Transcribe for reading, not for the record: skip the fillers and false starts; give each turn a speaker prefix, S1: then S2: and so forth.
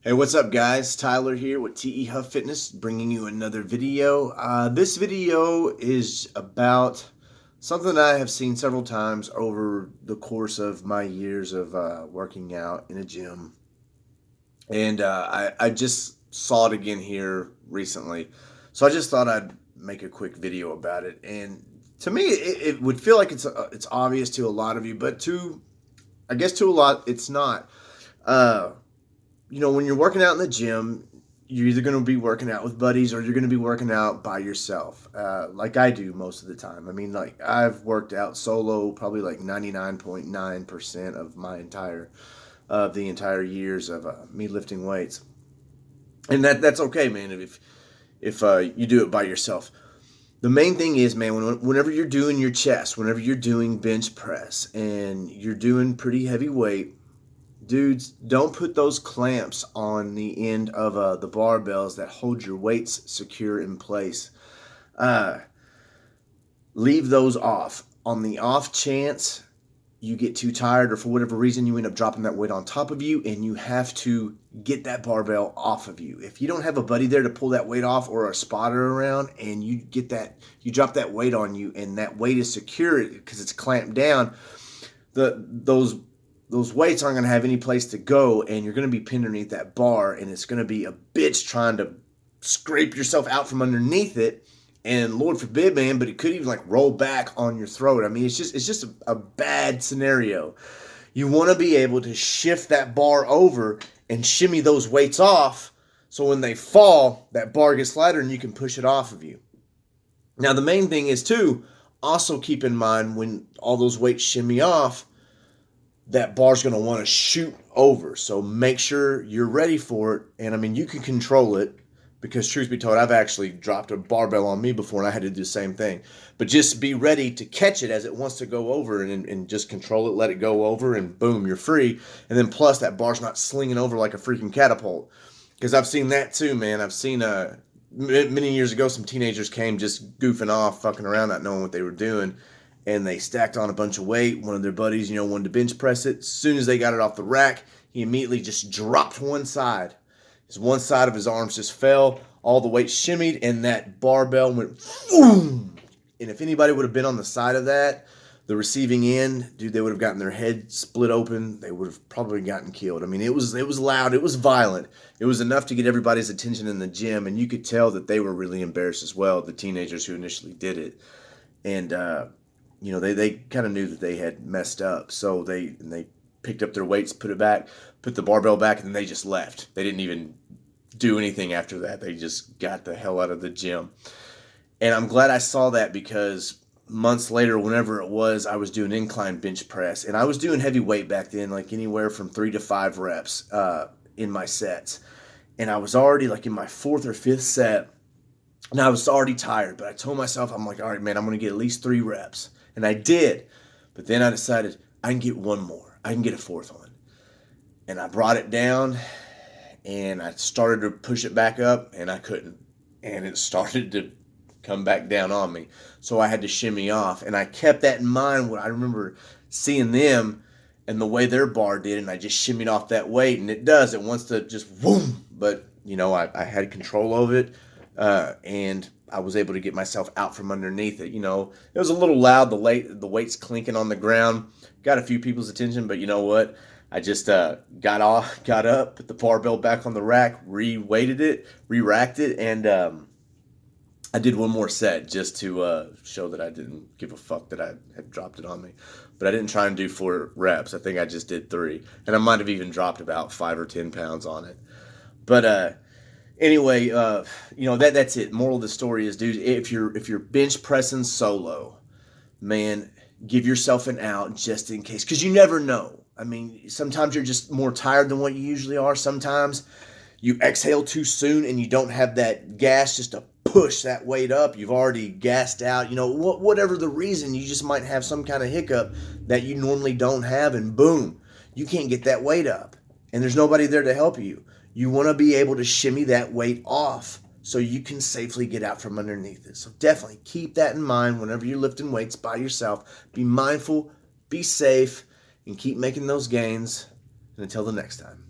S1: Hey, what's up, guys? Tyler here with TE Huff Fitness, bringing you another video. This video is about something I have seen several times over the course of my years of working out in a gym. And I just saw it again here recently. So I just thought I'd make a quick video about it. And to me, it would feel like it's obvious to a lot of you, but I guess to a lot, it's not. Uh, when you're working out in the gym, you're either going to be working out with buddies or you're going to be working out by yourself, like I do most of the time. I mean, like I've worked out solo probably like 99.9% of the entire years of me lifting weights, and that's okay, man. If you do it by yourself, the main thing is, man, whenever you're doing your chest, whenever you're doing bench press, and you're doing pretty heavy weight, dudes, don't put those clamps on the end of the barbells that hold your weights secure in place. Uh, Leave those off. On the off chance you get too tired or for whatever reason you end up dropping that weight on top of you and you have to get that barbell off of you. If you don't have a buddy there to pull that weight off or a spotter around and you drop that weight on you and that weight is secure because it's clamped down, those weights aren't going to have any place to go, and you're going to be pinned underneath that bar, and it's going to be a bitch trying to scrape yourself out from underneath it. And Lord forbid, man, but it could even like roll back on your throat. I mean, it's just a bad scenario. You want to be able to shift that bar over and shimmy those weights off, so when they fall, that bar gets lighter and you can push it off of you. Now, the main thing is too, also keep in mind when all those weights shimmy off, that bar's going to want to shoot over. So make sure you're ready for it. And I mean, you can control it because, truth be told, I've actually dropped a barbell on me before and I had to do the same thing. But just be ready to catch it as it wants to go over, and just control it, let it go over, and boom, you're free. And then plus, that bar's not slinging over like a freaking catapult. Because I've seen that too, man. I've seen many years ago, some teenagers came just goofing off, fucking around, not knowing what they were doing, and they stacked on a bunch of weight. One of their buddies, wanted to bench press it. As soon as they got it off the rack, he immediately just dropped one side. One side of his arms just fell. All the weight shimmied, and that barbell went boom. And if anybody would have been on the side of that, the receiving end, dude, they would have gotten their head split open. They would have probably gotten killed. I mean, it was loud. It was violent. It was enough to get everybody's attention in the gym, and you could tell that they were really embarrassed as well, the teenagers who initially did it. And they kind of knew that they had messed up, so they picked up their weights, put it back, put the barbell back, and then they just left. They didn't even do anything after that. They just got the hell out of the gym. And I'm glad I saw that, because months later, whenever it was, I was doing incline bench press, and I was doing heavy weight back then, like anywhere from 3 to 5 reps in my sets. And I was already like in my 4th or 5th set, and I was already tired, but I told myself, I'm like, all right, man, I'm going to get at least 3 reps. And I did. But then I decided I can get one more. I can get a 4th one. And I brought it down, and I started to push it back up, and I couldn't. And it started to come back down on me. So I had to shimmy off. And I kept that in mind when I remember seeing them and the way their bar did, and I just shimmied off that weight. And it does. It wants to just boom. But, I had control of it. And I was able to get myself out from underneath it. It was a little loud, the weight's clinking on the ground. Got a few people's attention, but you know what? I just got up, put the barbell back on the rack, re-weighted it, re-racked it, and I did one more set just to show that I didn't give a fuck that I had dropped it on me. But I didn't try and do 4 reps. I think I just did 3. And I might have even dropped about 5 or 10 pounds on it. But anyway, that's it. Moral of the story is, dude, if you're bench pressing solo, man, give yourself an out just in case, because you never know. I mean, sometimes you're just more tired than what you usually are. Sometimes you exhale too soon and you don't have that gas just to push that weight up. You've already gassed out. Whatever the reason, you just might have some kind of hiccup that you normally don't have, and boom, you can't get that weight up, and there's nobody there to help you. You want to be able to shimmy that weight off so you can safely get out from underneath it. So definitely keep that in mind whenever you're lifting weights by yourself. Be mindful, be safe, and keep making those gains. And until the next time.